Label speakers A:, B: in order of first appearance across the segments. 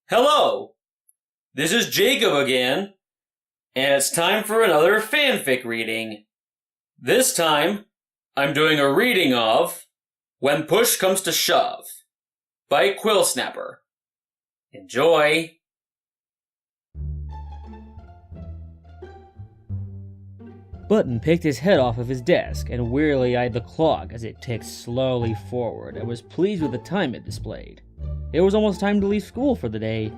A: Hello! This is Jacob again, and it's time for another fanfic reading. This time, I'm doing a reading of When Push Comes to Shove by Quill Snapper. Enjoy!
B: Button picked his head off of his desk and wearily eyed the clock as it ticked slowly forward and was pleased with the time it displayed. It was almost time to leave school for the day.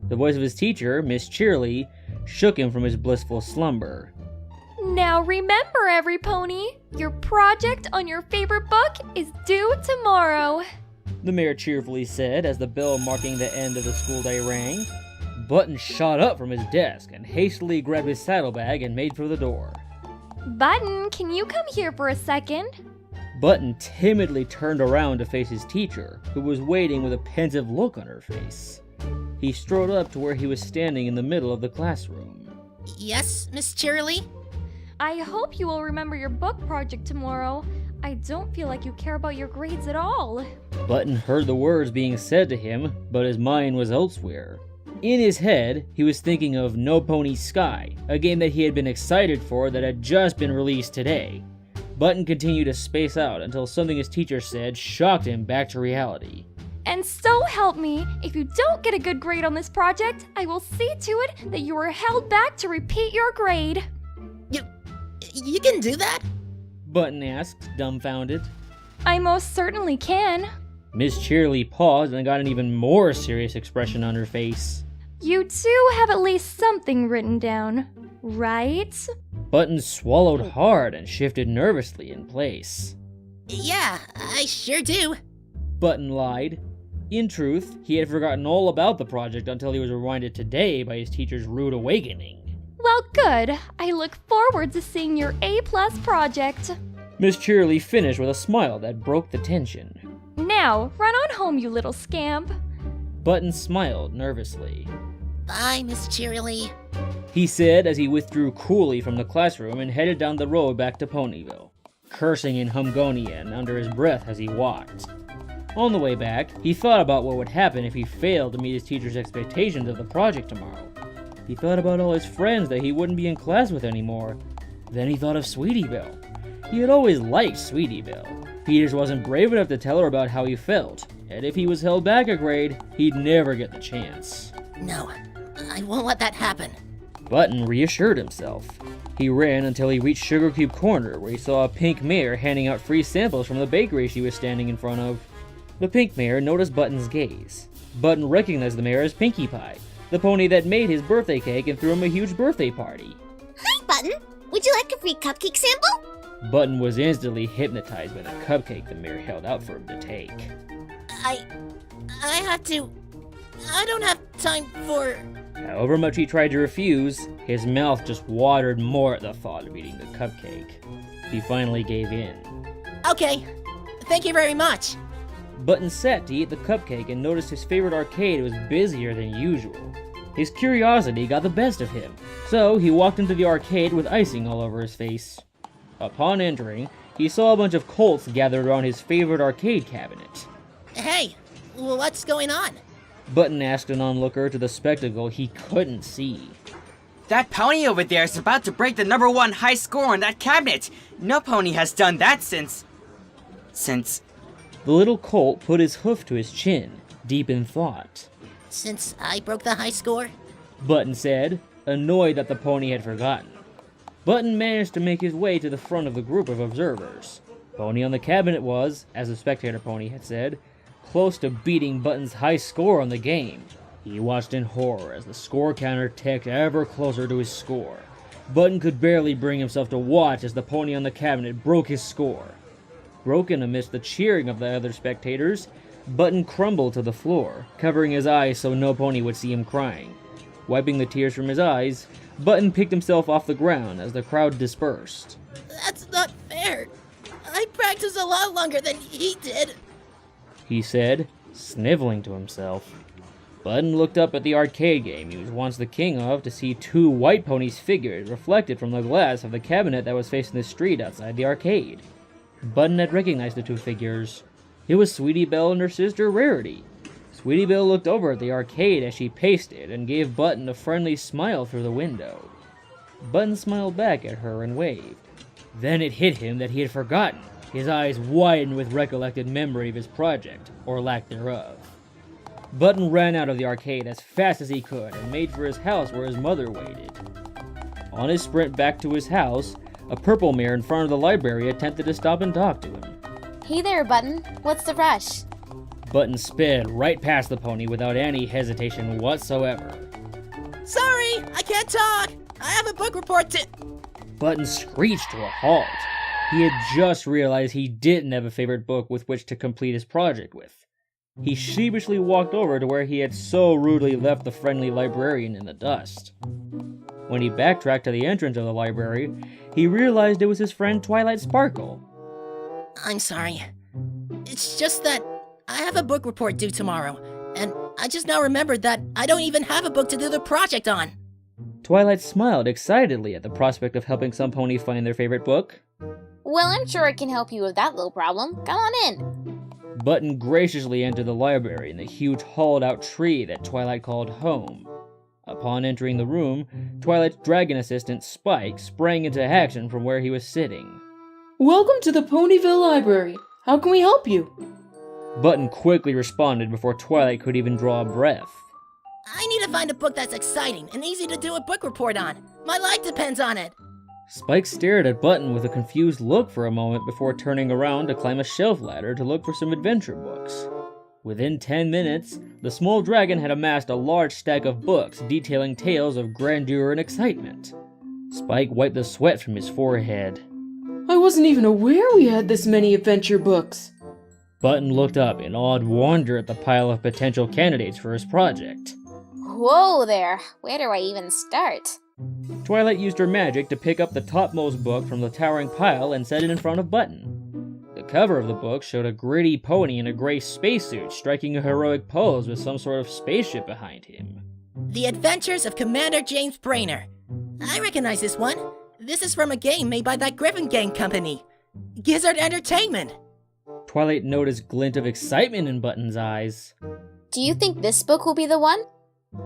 B: The voice of his teacher, Miss Cheerily, shook him from his blissful slumber.
C: Now remember, every pony, your project on your favorite book is due tomorrow.
B: The mayor cheerfully said as the bell marking the end of the school day rang. Button shot up from his desk and hastily grabbed his saddlebag and made for the door.
C: Button, can you come here for a second?
B: Button timidly turned around to face his teacher, who was waiting with a pensive look on her face. He strode up to where he was standing in the middle of the classroom.
D: Yes, Miss Cheerily?
C: I hope you will remember your book project tomorrow. I don't feel like you care about your grades at all.
B: Button heard the words being said to him, but his mind was elsewhere. In his head, he was thinking of Nopony Sky, a game that he had been excited for that had just been released today. Button continued to space out until something his teacher said shocked him back to reality.
C: And so help me, if you don't get a good grade on this project, I will see to it that you are held back to repeat your grade.
D: You can do that?
B: Button asked, dumbfounded.
C: I most certainly can.
B: Miss Cheerily paused and got an even more serious expression on her face.
C: You do have at least something written down, right?
B: Button swallowed hard and shifted nervously in place.
D: Yeah, I sure do.
B: Button lied. In truth, he had forgotten all about the project until he was reminded today by his teacher's rude awakening.
C: Well, good. I look forward to seeing your A-plus project.
B: Miss Cheerily finished with a smile that broke the tension.
C: Now, run on home, you little scamp.
B: Button smiled nervously.
D: Bye, Miss Cheerily.
B: He said as he withdrew coolly from the classroom and headed down the road back to Ponyville, cursing in Humgonian under his breath as he walked. On the way back, he thought about what would happen if he failed to meet his teacher's expectations of the project tomorrow. He thought about all his friends that he wouldn't be in class with anymore. Then he thought of Sweetie Belle. He had always liked Sweetie Belle. He just wasn't brave enough to tell her about how he felt, and if he was held back a grade, he'd never get the chance.
D: No, I won't let that happen.
B: Button reassured himself. He ran until he reached Sugar Cube Corner, where he saw a pink mare handing out free samples from the bakery she was standing in front of. The pink mare noticed Button's gaze. Button recognized the mare as Pinkie Pie, the pony that made his birthday cake and threw him a huge birthday party.
E: Hi, Button. Would you like a free cupcake sample?
B: Button was instantly hypnotized by the cupcake the mare held out for him to take.
D: I don't have time for...
B: However much he tried to refuse, his mouth just watered more at the thought of eating the cupcake. He finally gave in.
D: Okay, thank you very much.
B: Button sat to eat the cupcake and noticed his favorite arcade was busier than usual. His curiosity got the best of him, so he walked into the arcade with icing all over his face. Upon entering, he saw a bunch of colts gathered around his favorite arcade cabinet.
D: Hey, what's going on?
B: Button asked an onlooker to the spectacle he couldn't see.
F: That pony over there is about to break the #1 high score on that cabinet. No pony has done that since...
B: The little colt put his hoof to his chin, deep in thought.
D: Since I broke the high score?
B: Button said, annoyed that the pony had forgotten. Button managed to make his way to the front of the group of observers. Pony on the cabinet was, as the spectator pony had said, close to beating Button's high score on the game. He watched in horror as the score counter ticked ever closer to his score. Button could barely bring himself to watch as the pony on the cabinet broke his score. Broken amidst the cheering of the other spectators, Button crumbled to the floor, covering his eyes so no pony would see him crying. Wiping the tears from his eyes, Button picked himself off the ground as the crowd dispersed.
D: That's not fair. I practiced a lot longer than he did.
B: He said, sniveling to himself. Button looked up at the arcade game he was once the king of to see two white ponies' figures reflected from the glass of the cabinet that was facing the street outside the arcade. Button had recognized the two figures. It was Sweetie Belle and her sister Rarity. Sweetie Belle looked over at the arcade as she pasted and gave Button a friendly smile through the window. Button smiled back at her and waved. Then it hit him that he had forgotten. His eyes widened with recollected memory of his project, or lack thereof. Button ran out of the arcade as fast as he could and made for his house where his mother waited. On his sprint back to his house, a purple mare in front of the library attempted to stop and talk to him.
G: Hey there, Button. What's the rush?
B: Button sped right past the pony without any hesitation whatsoever.
D: Sorry, I can't talk. I have a book report to...
B: Button screeched to a halt. He had just realized he didn't have a favorite book with which to complete his project with. He sheepishly walked over to where he had so rudely left the friendly librarian in the dust. When he backtracked to the entrance of the library, he realized it was his friend Twilight Sparkle.
D: I'm sorry. It's just that I have a book report due tomorrow, and I just now remembered that I don't even have a book to do the project on.
B: Twilight smiled excitedly at the prospect of helping some pony find their favorite book.
G: Well, I'm sure I can help you with that little problem. Come on in.
B: Button graciously entered the library in the huge hollowed-out tree that Twilight called home. Upon entering the room, Twilight's dragon assistant, Spike, sprang into action from where he was sitting.
H: Welcome to the Ponyville Library. How can we help you?
B: Button quickly responded before Twilight could even draw a breath.
D: I need to find a book that's exciting and easy to do a book report on. My life depends on it.
B: Spike stared at Button with a confused look for a moment before turning around to climb a shelf ladder to look for some adventure books. Within 10 minutes, the small dragon had amassed a large stack of books detailing tales of grandeur and excitement. Spike wiped the sweat from his forehead.
H: I wasn't even aware we had this many adventure books.
B: Button looked up in awed wonder at the pile of potential candidates for his project.
G: Whoa there. Where do I even start?
B: Twilight used her magic to pick up the topmost book from the towering pile and set it in front of Button. The cover of the book showed a gritty pony in a gray spacesuit striking a heroic pose with some sort of spaceship behind him.
D: The Adventures of Commander James Brainer. I recognize this one. This is from a game made by that Griffin Gang company. Gizzard Entertainment.
B: Twilight noticed a glint of excitement in Button's eyes.
G: Do you think this book will be the one?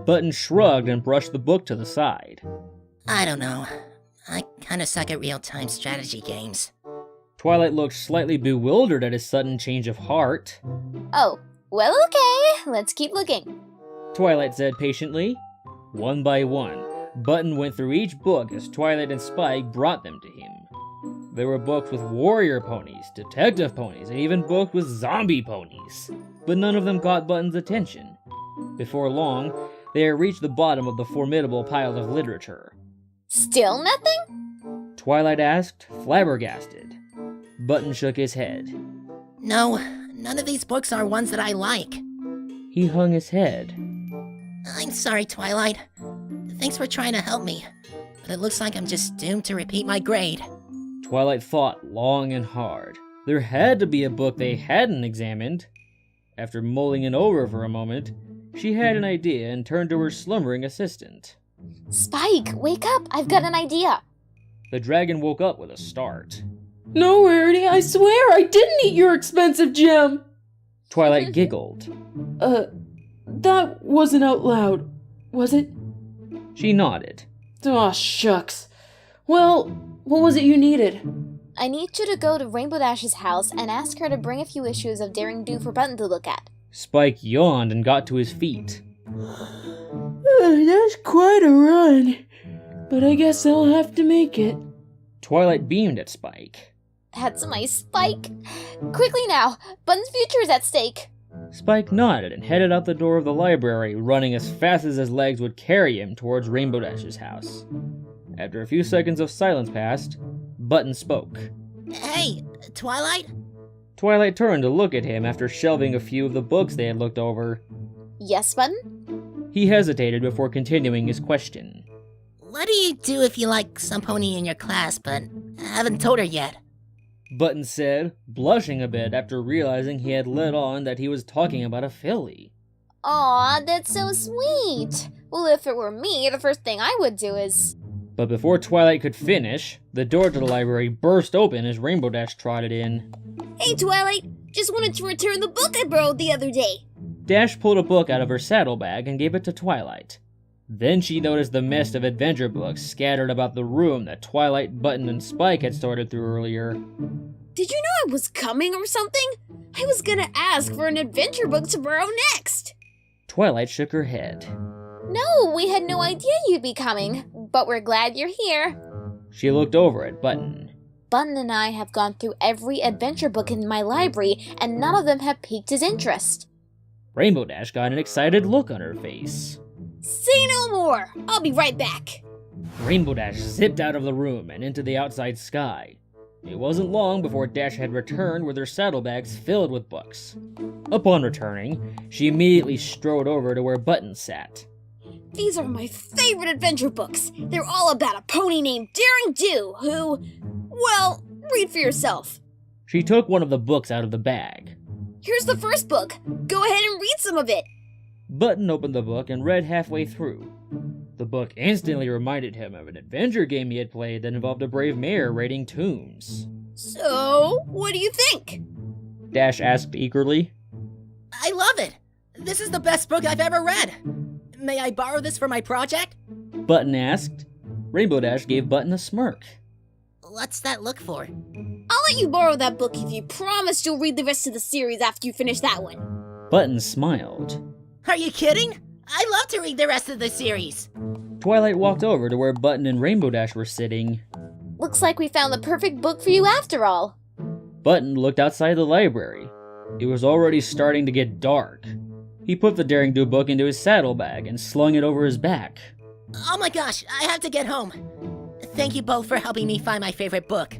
B: Button shrugged and brushed the book to the side.
D: I don't know. I kinda suck at real-time strategy games.
B: Twilight looked slightly bewildered at his sudden change of heart.
G: Oh, well, okay. Let's keep looking.
B: Twilight said patiently. One by one, Button went through each book as Twilight and Spike brought them to him. There were books with warrior ponies, detective ponies, and even books with zombie ponies. But none of them caught Button's attention. Before long, they had reached the bottom of the formidable pile of literature.
G: Still nothing?
B: Twilight asked, flabbergasted. Button shook his head.
D: No, none of these books are ones that I like.
B: He hung his head.
D: I'm sorry, Twilight. Thanks for trying to help me, but it looks like I'm just doomed to repeat my grade.
B: Twilight thought long and hard. There had to be a book they hadn't examined. After mulling it over for a moment, she had an idea and turned to her slumbering assistant.
G: Spike, wake up! I've got an idea!
B: The dragon woke up with a start.
H: No, Rarity, I swear I didn't eat your expensive gem!
B: Twilight giggled.
H: That wasn't out loud, was it?
B: She nodded.
H: Aw, shucks. Well, what was it you needed?
G: I need you to go to Rainbow Dash's house and ask her to bring a few issues of Daring Do for Button to look at.
B: Spike yawned and got to his feet.
H: That's quite a run. But I guess I'll have to make it.
B: Twilight beamed at Spike.
G: That's my Spike! Quickly now! Button's future is at stake!
B: Spike nodded and headed out the door of the library, running as fast as his legs would carry him towards Rainbow Dash's house. After a few seconds of silence passed, Button spoke.
D: Hey, Twilight?
B: Twilight turned to look at him after shelving a few of the books they had looked over.
G: Yes, Button?
B: He hesitated before continuing his question.
D: What do you do if you like some pony in your class, but haven't told her yet?
B: Button said, blushing a bit after realizing he had let on that he was talking about a filly.
G: Aw, that's so sweet! Well, if it were me, the first thing I would do is...
B: But before Twilight could finish, the door to the library burst open as Rainbow Dash trotted in.
E: Hey, Twilight. Just wanted to return the book I borrowed the other day.
B: Dash pulled a book out of her saddlebag and gave it to Twilight. Then she noticed the mist of adventure books scattered about the room that Twilight, Button, and Spike had sorted through earlier.
I: Did you know I was coming or something? I was gonna ask for an adventure book to borrow next.
B: Twilight shook her head.
G: No, we had no idea you'd be coming, but we're glad you're here.
B: She looked over at Button.
G: Button and I have gone through every adventure book in my library, and none of them have piqued his interest.
B: Rainbow Dash got an excited look on her face.
I: Say no more! I'll be right back.
B: Rainbow Dash zipped out of the room and into the outside sky. It wasn't long before Dash had returned with her saddlebags filled with books. Upon returning, she immediately strode over to where Button sat.
I: These are my favorite adventure books. They're all about a pony named Daring Do who... well, read for yourself.
B: She took one of the books out of the bag.
I: Here's the first book. Go ahead and read some of it.
B: Button opened the book and read halfway through. The book instantly reminded him of an adventure game he had played that involved a brave mare raiding tombs.
I: So, what do you think?
B: Dash asked eagerly.
D: I love it! This is the best book I've ever read! May I borrow this for my project?
B: Button asked. Rainbow Dash gave Button a smirk.
D: What's that look for?
I: I'll let you borrow that book if you promise you'll read the rest of the series after you finish that one.
B: Button smiled.
D: Are you kidding? I love to read the rest of the series.
B: Twilight walked over to where Button and Rainbow Dash were sitting.
G: Looks like we found the perfect book for you after all.
B: Button looked outside the library. It was already starting to get dark. He put the Daring Do book into his saddlebag and slung it over his back.
D: Oh my gosh, I have to get home. Thank you both for helping me find my favorite book.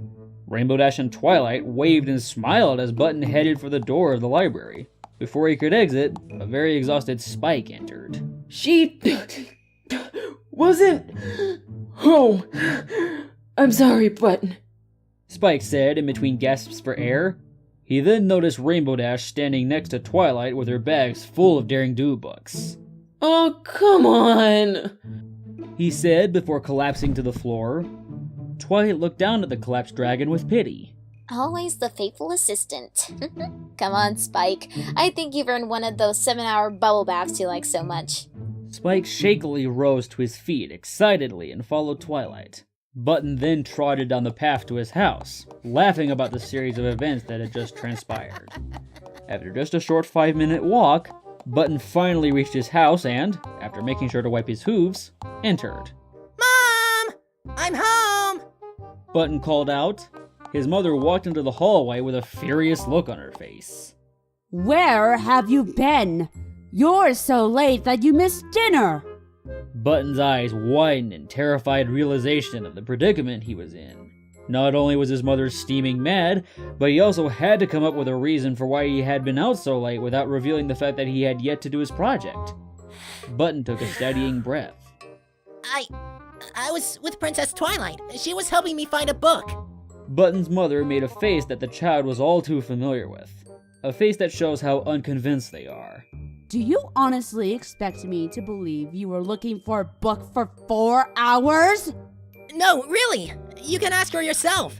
B: Rainbow Dash and Twilight waved and smiled as Button headed for the door of the library. Before he could exit, a very exhausted Spike entered.
H: She wasn't home. I'm sorry, Button.
B: Spike said in between gasps for air. He then noticed Rainbow Dash standing next to Twilight with her bags full of Daring Do books.
H: Oh, come on,
B: he said before collapsing to the floor. Twilight looked down at the collapsed dragon with pity.
G: Always the faithful assistant. Come on, Spike. I think you've earned one of those 7-hour bubble baths you like so much.
B: Spike shakily rose to his feet excitedly and followed Twilight. Button then trotted down the path to his house, laughing about the series of events that had just transpired. After just a short 5-minute walk, Button finally reached his house and, after making sure to wipe his hooves, entered.
D: Mom! I'm home!
B: Button called out. His mother walked into the hallway with a furious look on her face.
J: Where have you been? You're so late that you missed dinner.
B: Button's eyes widened in terrified realization of the predicament he was in. Not only was his mother steaming mad, but he also had to come up with a reason for why he had been out so late without revealing the fact that he had yet to do his project. Button took a steadying breath.
D: I was with Princess Twilight. She was helping me find a book.
B: Button's mother made a face that the child was all too familiar with. A face that shows how unconvinced they are.
J: Do you honestly expect me to believe you were looking for a book for 4 hours?
D: No, really. You can ask her yourself.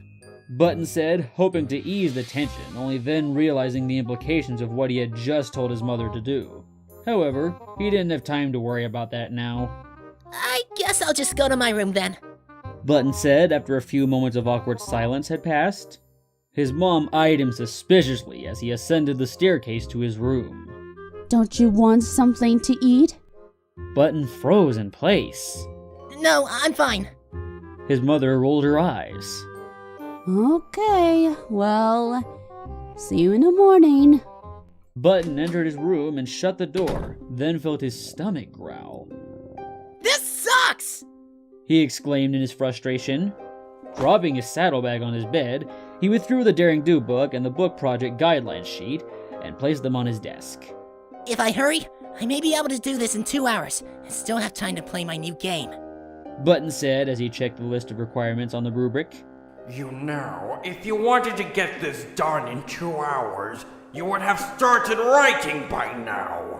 B: Button said, hoping to ease the tension, only then realizing the implications of what he had just told his mother to do. However, he didn't have time to worry about that now.
D: I guess I'll just go to my room then.
B: Button said after a few moments of awkward silence had passed. His mom eyed him suspiciously as he ascended the staircase to his room.
J: Don't you want something to eat?
B: Button froze in place.
D: No, I'm fine.
B: His mother rolled her eyes.
J: Okay, well, see you in the morning.
B: Button entered his room and shut the door, then felt his stomach growl.
D: This sucks!
B: He exclaimed in his frustration. Dropping his saddlebag on his bed, he withdrew the Daring Do book and the book project guidelines sheet and placed them on his desk.
D: If I hurry, I may be able to do this in 2 hours and still have time to play my new game.
B: Button said as he checked the list of requirements on the rubric.
K: You know, if you wanted to get this done in 2 hours, you would have started writing by now.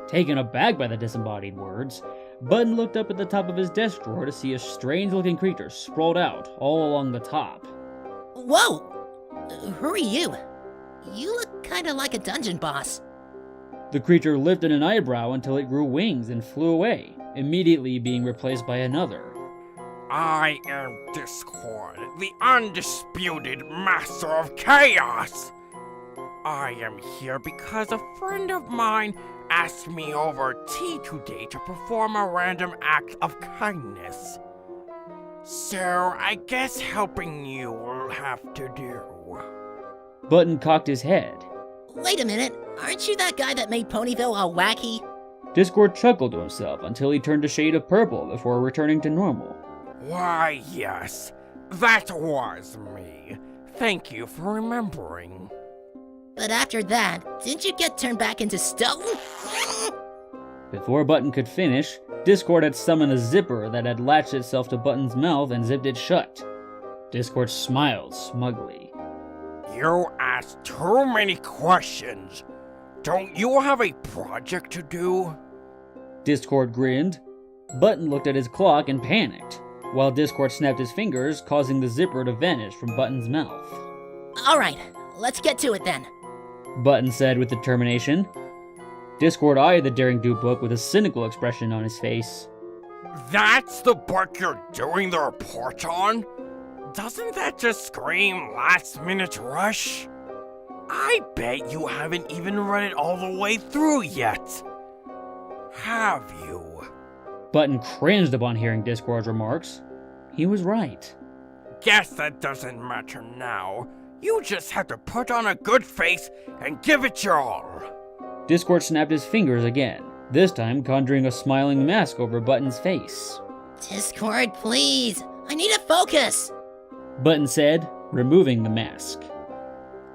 B: Taken aback by the disembodied words, Button looked up at the top of his desk drawer to see a strange-looking creature sprawled out all along the top.
D: Whoa! Who are you? You look kinda like a dungeon boss.
B: The creature lifted an eyebrow until it grew wings and flew away, immediately being replaced by another.
K: I am Discord, the undisputed master of chaos. I am here because a friend of mine asked me over tea today to perform a random act of kindness. So I guess helping you will have to do.
B: Button cocked his head.
D: Wait a minute, aren't you that guy that made Ponyville all wacky?
B: Discord chuckled to himself until he turned a shade of purple before returning to normal.
K: Why, yes, that was me. Thank you for remembering.
D: But after that, didn't you get turned back into stone?
B: Before Button could finish, Discord had summoned a zipper that had latched itself to Button's mouth and zipped it shut. Discord smiled smugly.
K: You asked too many questions. Don't you have a project to do?
B: Discord grinned. Button looked at his clock and panicked, while Discord snapped his fingers, causing the zipper to vanish from Button's mouth.
D: Alright, let's get to it then.
B: Button said with determination. Discord eyed the Daring Do book with a cynical expression on his face.
K: That's the book you're doing the report on? Doesn't that just scream last-minute rush? I bet you haven't even read it all the way through yet. Have you?
B: Button cringed upon hearing Discord's remarks. He was right.
K: Guess that doesn't matter now. You just have to put on a good face and give it your all.
B: Discord snapped his fingers again, this time conjuring a smiling mask over Button's face.
D: Discord, please. I need to focus.
B: Button said, removing the mask.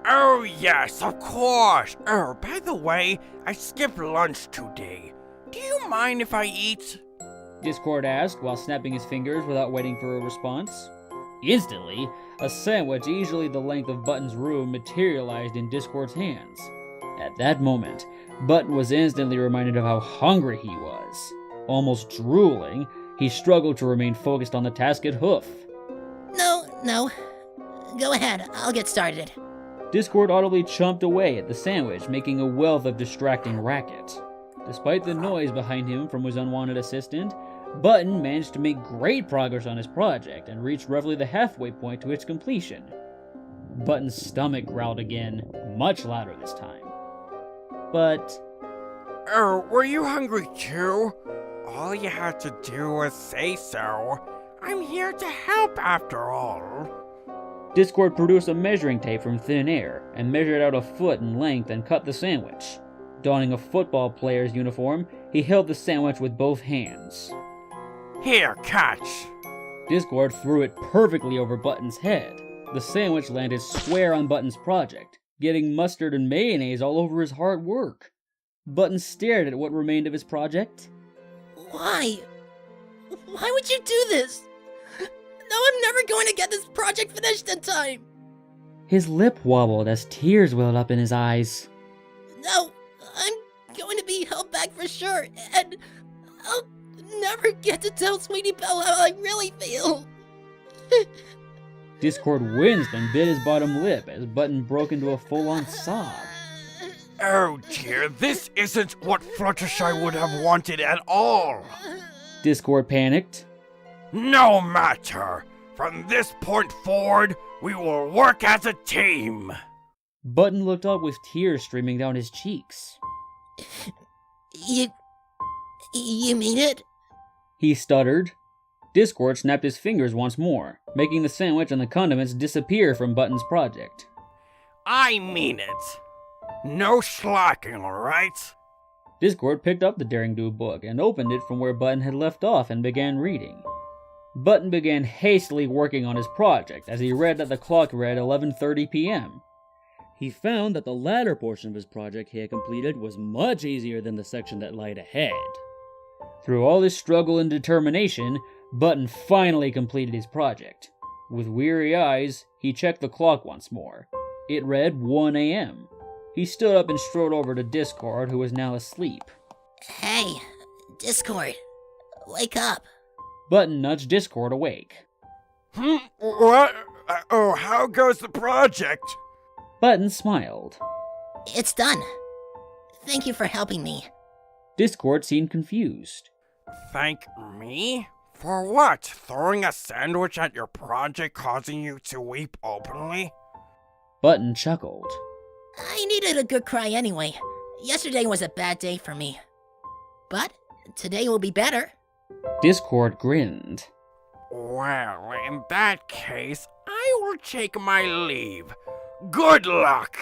K: Oh yes, of course. Oh, by the way, I skipped lunch today. Do you mind if I eat?
B: Discord asked while snapping his fingers without waiting for a response. Instantly, a sandwich easily the length of Button's room materialized in Discord's hands. At that moment, Button was instantly reminded of how hungry he was. Almost drooling, he struggled to remain focused on the task at hoof.
D: No. Go ahead, I'll get started.
B: Discord audibly chomped away at the sandwich, making a wealth of distracting racket. Despite the noise behind him from his unwanted assistant, Button managed to make great progress on his project and reached roughly the halfway point to its completion. Button's stomach growled again, much louder this time. But...
K: Oh, were you hungry too? All you had to do was say so. I'm here to help after all.
B: Discord produced a measuring tape from thin air and measured out a foot in length and cut the sandwich. Donning a football player's uniform, he held the sandwich with both hands.
K: Here, catch!
B: Discord threw it perfectly over Button's head. The sandwich landed square on Button's project, getting mustard and mayonnaise all over his hard work. Button stared at what remained of his project.
D: Why? Why would you do this? Now I'm never going to get this project finished in time!
B: His lip wobbled as tears welled up in his eyes.
D: No, I'm going to be held back for sure, and I'll never get to tell Sweetie Belle how I really feel.
B: Discord winced and bit his bottom lip as Button broke into a full-on sob.
K: Oh dear, this isn't what Fluttershy would have wanted at all!
B: Discord panicked.
K: No matter! From this point forward, we will work as a team!
B: Button looked up with tears streaming down his cheeks.
D: You mean it?
B: He stuttered. Discord snapped his fingers once more, making the sandwich and the condiments disappear from Button's project.
K: I mean it! No slacking, alright?
B: Discord picked up the Daring Do book and opened it from where Button had left off and began reading. Button began hastily working on his project as he read that the clock read 11:30 p.m. He found that the latter portion of his project he had completed was much easier than the section that lied ahead. Through all his struggle and determination, Button finally completed his project. With weary eyes, he checked the clock once more. It read 1 a.m. He stood up and strode over to Discord, who was now asleep.
D: Hey, Discord, wake up.
B: Button nudged Discord awake.
K: What? Oh, how goes the project?
B: Button smiled.
D: It's done. Thank you for helping me.
B: Discord seemed confused.
K: Thank me? For what? Throwing a sandwich at your project causing you to weep openly?
B: Button chuckled.
D: I needed a good cry anyway. Yesterday was a bad day for me. But today will be better.
B: Discord grinned.
K: Well, in that case, I will take my leave. Good luck!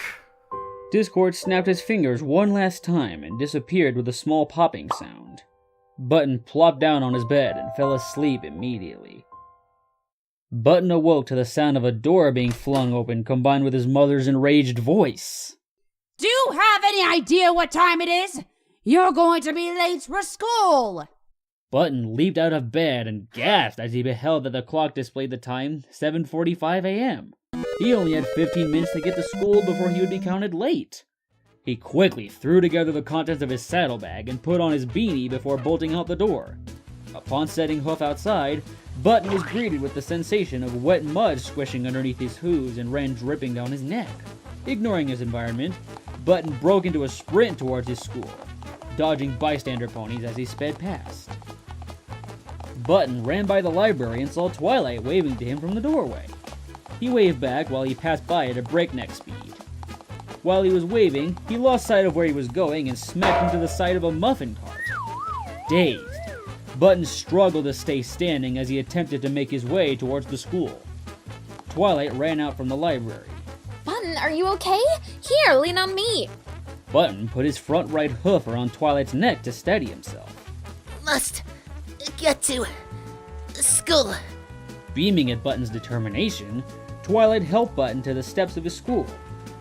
B: Discord snapped his fingers one last time and disappeared with a small popping sound. Button plopped down on his bed and fell asleep immediately. Button awoke to the sound of a door being flung open combined with his mother's enraged voice.
J: Do you have any idea what time it is? You're going to be late for school!
B: Button leaped out of bed and gasped as he beheld that the clock displayed the time 7:45 a.m. He only had 15 minutes to get to school before he would be counted late. He quickly threw together the contents of his saddlebag and put on his beanie before bolting out the door. Upon setting hoof outside, Button was greeted with the sensation of wet mud squishing underneath his hooves and ran dripping down his neck. Ignoring his environment, Button broke into a sprint towards his school, dodging bystander ponies as he sped past. Button ran by the library and saw Twilight waving to him from the doorway. He waved back while he passed by at a breakneck speed. While he was waving, he lost sight of where he was going and smacked into the side of a muffin cart. Dazed, Button struggled to stay standing as he attempted to make his way towards the school. Twilight ran out from the library.
G: Button, are you okay? Here, lean on me.
B: Button put his front right hoof around Twilight's neck to steady himself.
D: Must get to school.
B: Beaming at Button's determination, Twilight helped Button to the steps of his school.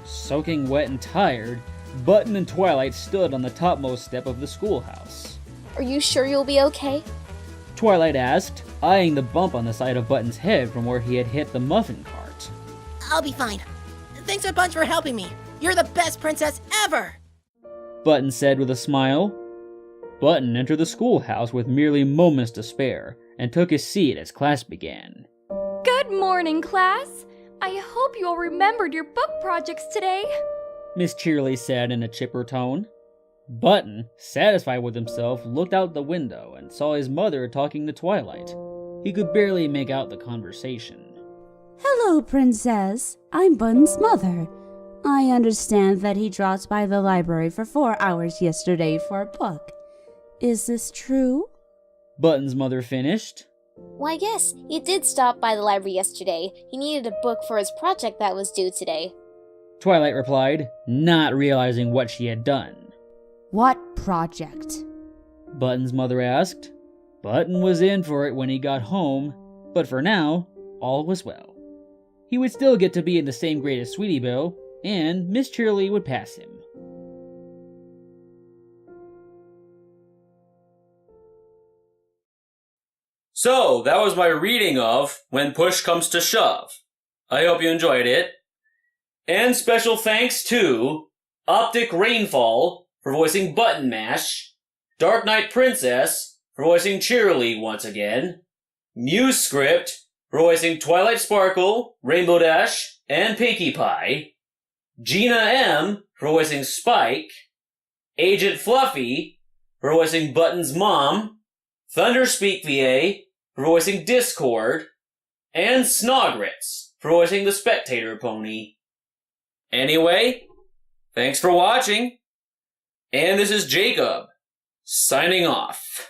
B: Soaking wet and tired, Button and Twilight stood on the topmost step of the schoolhouse.
G: Are you sure you'll be okay?
B: Twilight asked, eyeing the bump on the side of Button's head from where he had hit the muffin cart.
D: I'll be fine. Thanks a bunch for helping me. You're the best princess ever!
B: Button said with a smile. Button entered the schoolhouse with merely moments to spare and took his seat as class began.
C: Good morning, class. I hope you all remembered your book projects today.
B: Miss Cheerily said in a chipper tone. Button, satisfied with himself, looked out the window and saw his mother talking to Twilight. He could barely make out the conversation.
J: Hello, Princess. I'm Button's mother. I understand that he dropped by the library for 4 hours yesterday for a book. Is this true?
B: Button's mother finished.
G: Why, yes, he did stop by the library yesterday. He needed a book for his project that was due today.
B: Twilight replied, not realizing what she had done.
J: What project?
B: Button's mother asked. Button was in for it when he got home, but for now, all was well. He would still get to be in the same grade as Sweetie Belle, and Miss Cheerily would pass him.
A: So, that was my reading of When Push Comes to Shove. I hope you enjoyed it. And special thanks to Optic Rainfall for voicing Button Mash, Dark Knight Princess for voicing Cheerily once again, Muse Script for voicing Twilight Sparkle, Rainbow Dash, and Pinkie Pie, Gina M for voicing Spike, Agent Fluffy for voicing Button's mom, ThunderSpeakVA for voicing Discord, and Snogritz for voicing the Spectator Pony. Anyway, thanks for watching, and this is Jacob, signing off.